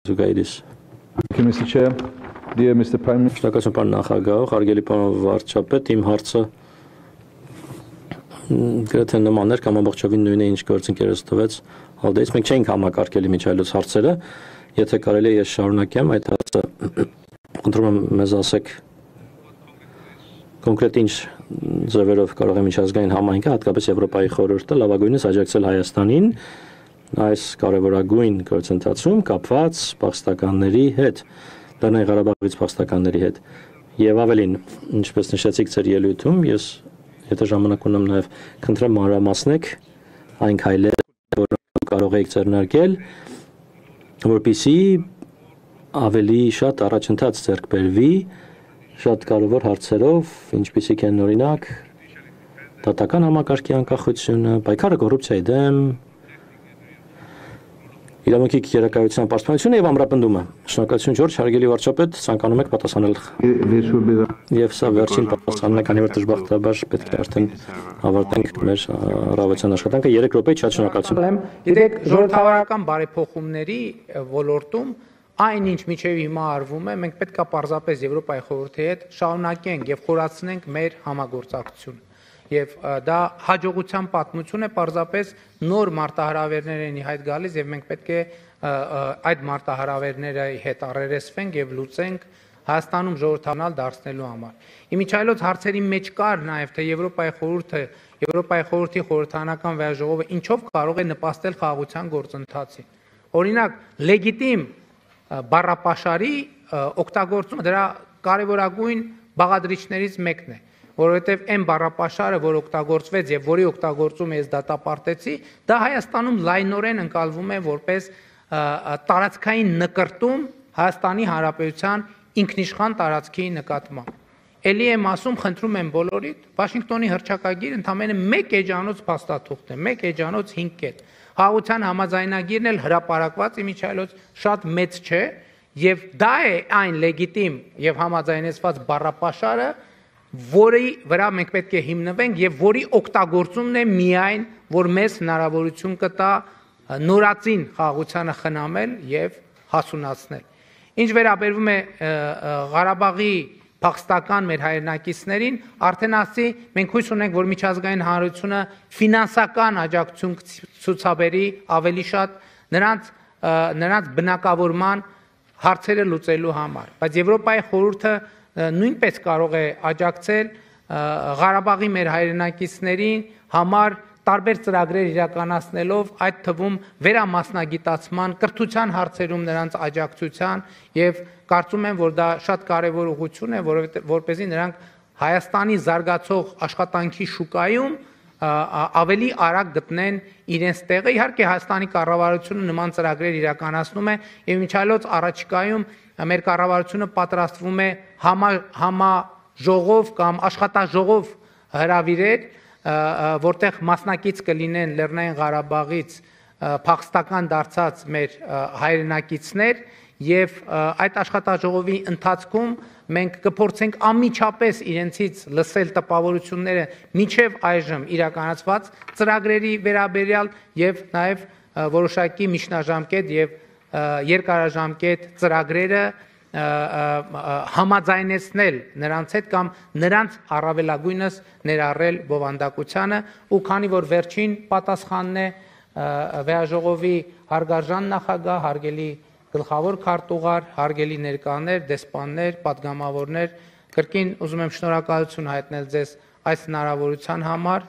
Զուգայրիս։ Mr. Chair, dear Mr. Prime Minister. Շնորհակալություն պարոն նախագահ, հարգելի պարոն վարչապետ, իմ հարցը գրեթե նման էր կամ ամբողջովին նույնը ինչ գործընկերս տվեց Հալդեից։ Մենք չենք համակարգել Միչայելոց հարցերը, եթե կարելի է ես շարունակեմ այդ հարցը, խնդրում եմ մեզ ասեք կոնկրետ ինչ ձևերով կարող է միջազգային համայնքը, հատկապես Եվրոպայի խորհուրդը լավագույնս աջակցել Հայաստանին այս կարևորագույն գործընթացում կապված փախստականների հետ, Լեռնային Ղարաբաղից փախստականների հետ։ Եվ ավելին, ինչպես նշեցիք ձեր ելույթում, ես եթե ժամանակ ունեմ նաև քննեմ մանրամասնեք այն քայլերը, որոնք կարող եք ձեռնարկել, որպեսզի ավելի շատ առաջընթաց ձեռք բերվի շատ կարևոր հարցերով, ինչպիսիք են օրինակ դատական համակարգի անկախությունը, պայքարը կոռուպցիայի դեմ, իրավունքի գերակայության պաշտպանությունը եւ ամրապնդումը։ Շնորհակալություն Ջորջ, հարգելի վարչապետ, ցանկանում եք պատասխանել։ Եվ սա վերջին պատասխանն է, քանի որ դժբախտաբար պետք է արդեն ավարտենք մեր առավոտյան աշխատանքը 3 րոպե, շատ շնորհակալություն։ Գիտեք, ժողովրդավարական բարեփոխումների ոլորտում այնինչ միջև հիմա արվում է, մենք պետք է պարզապես Եվրոպայի խորհրդի հետ շարունակենք եւ խորացնենք մեր համագործակցությունը։ Եվ դա հաջողության պատմություն է, պարզապես նոր մարտահրավերներ են ի հայտ գալիս եւ մենք պետք է այդ մարտահրավերները հետ առերեսվենք եւ լուծենք Հայաստանում ժողովրդանալ դարձնելու համար։ Իմիջայլոց հարցերի մեջ կար նաեւ թե Եվրոպայի խորհրդի խորհրդանական վեաժողովը ինչով կարող է նպաստել խաղաղության գործընթացին։ Օրինակ, լեգիտիմ բառապաշարի օգտագործումը դրա կարևորագույն բաղադրիչներից մեկն է, որովհետև այն բառապաշարը, որ օգտագործվեց եւ որի օգտագործումը ես դատապարտեցի, դա Հայաստանում լայնորեն ընկալվում է որպես տարածքային նկրտում Հայաստանի Հանրապետության ինքնիշխան տարածքի նկատմամբ։ Էլի եմ ասում, խնդրում եմ բոլորիդ, Վաշինգտոնի հռչակագիր ընդամենը 1 էջանոց փաստաթուղթ է, 1 էջանոց 5 կետ։ Խաղաղության համաձայնագիրն էլ հրապարակված իմիջայլոց շատ մեծ չէ, եւ դա է այն լեգիտիմ եւ համաձայնեցված բառապաշարը, որի վրա մենք պետք է հիմնվենք եւ որի օգտագործումն է միայն, որ մեզ հնարավորություն կտա նորածին խաղաղությանը խնամել եւ հասունացնել։ Ինչ վերաբերվում է Ղարաբաղի փախստական մեր հայրենակիցներին, արդեն ասի, մենք հույս ունենք, որ միջազգային հանրությունը ֆինանսական աջակցություն ցուցաբերի ավելի շատ նրանց բնակավորման հարցերը լուծելու համար, բայց Եվրոպայի խորհուրդը նույնպես կարող է աջակցել Ղարաբաղի մեր հայրենակիցներին համար տարբեր ծրագրեր իրականացնելով, այդ թվում վերամասնագիտացման, կրթության հարցերում նրանց աջակցության եւ կարծում եմ, որ դա շատ կարեւոր ուղղություն է, որպեսզի նրանք Հայաստանի զարգացող աշխատանքի շուկայում ավելի արագ գտնեն իրենց տեղը։ Իհարկե Հայաստանի կառավարությունը նման ծրագրեր իրականացնում է եւ միջալոց առաջիկայում մեր կառավարությունը պատրաստվում է համաժողով կամ աշխատաժողով հրավիրել, որտեղ մասնակից կլինեն Լեռնային Ղարաբաղից փախստական դարձած մեր հայրենակիցներ եւ այդ աշխատաժողովի ընթացքում մենք կփորձենք անմիջապես իրենցից լսել տպավորությունները միջև այժմ իրականացված ծրագրերի վերաբերյալ եւ նաեւ որոշակի միջնաժամկետ եւ երկարաժամկետ ծրագրերը համաձայնեցնել նրանց հետ կամ նրանց առավելագույնս ներառել բովանդակությանը ու քանի որ վերջին պատասխանն է վեաժողովի հարգարժան նախագահ, հարգելի գլխավոր քարտուղար, հարգելի ներկաներ, դեսպաններ, պատգամավորներ, կրկին ուզում եմ շնորհակալություն հայտնել ձեզ այս հնարավորության համար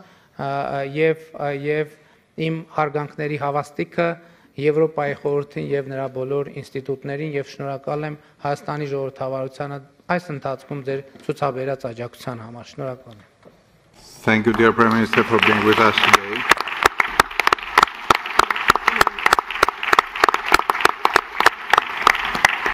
եւ իմ հարգանքների հավաստիքը Եվրոպայի խորհրդին եւ նրա բոլոր ինստիտուտներին եւ շնորհակալ եմ Հայաստանի ժողովրդավարությանը այս ընթացքում ձեր ցուցաբերած աջակցության համար։ Շնորհակալ եմ։ Thank you, dear Prime Minister, for being with us today.